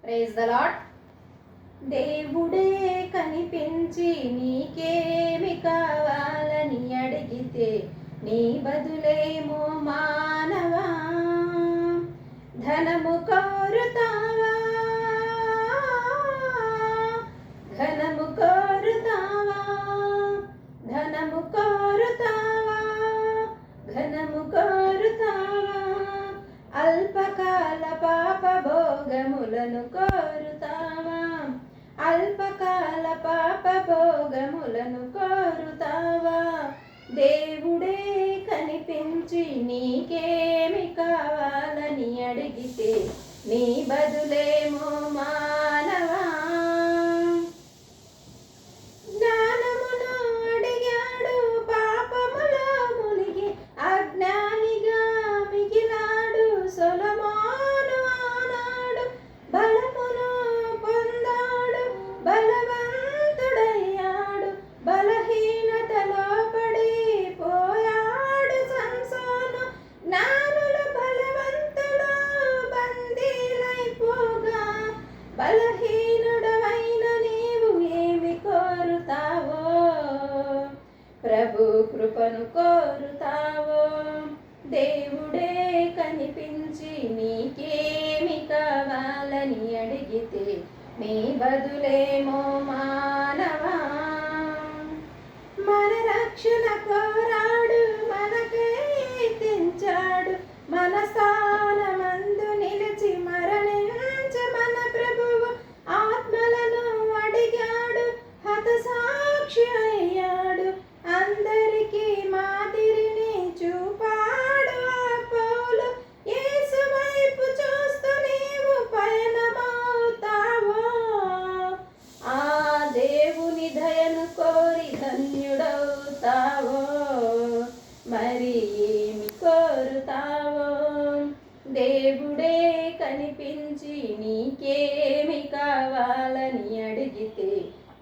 Praise the lord. దేవుడే కనిపించి నీకేమి కావాలని అడిగితే నీ బదులేమో మానవా, ధనము కోరుతావా, ఘనము కోరుతావా, ధనము కోరుతావా, ఘనము కోరుతావా, అల్పకాల పాప భోగములను కోరుతావా, అల్పకాల పాప భోగములను కోరుతావా, దేవుడే కనిపించి నీకేమి కావాలని అడిగితే నీ బదులేమో మానవా, జ్ఞానమును అడిగాడు పాపములో మునిగి అజ్ఞానిగా మిగిలాడు సొలొమోను. ఆనాడు బలమును పొందాడు, బలవంతుడయ్యాడు, బలహీనతలో పడిపోయాడు సంసోను. జ్ఞానులు బలవంతులు బందీలైపోగా బలహీనుడవైన నీవు ఏమి కోరుతావో, ప్రభు కృపను కోరుతావో, దేవుడే కనిపించి నీకేమి కావాలని అడిగితే నీ బదులేమో మానవా, మన రక్షణ కోరాడు, మనకై తెంచాడు, మన స్థానమందు నిలిచి మరణించ మన ప్రభువు ఆత్మలను అడిగాడు, హతసాక్షి అయ్యాడు, అందరికీ మాదిరిని చూపాడు. పౌలు యేసు వైపు చూస్తూ నీవు పయనమవుతావో, ఆ దేవుని దయను కోరి ధన్యుడవుతావో, మరి ఏమి కోరుతావో, దేవుడే కనిపించి నీకేమి కావాలని అడిగితే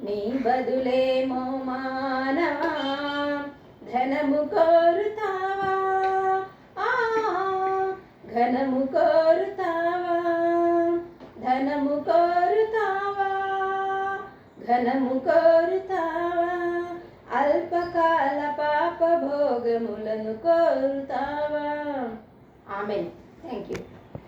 నీ బదులేమో మానవా, ధనము కోరుతావా, ఘనము కోరుతావా, ధనము కోరుతావా, ఘనము కోరుతావా, అల్పకాల పాప భోగములను కోరుతావా. ఆమేన్.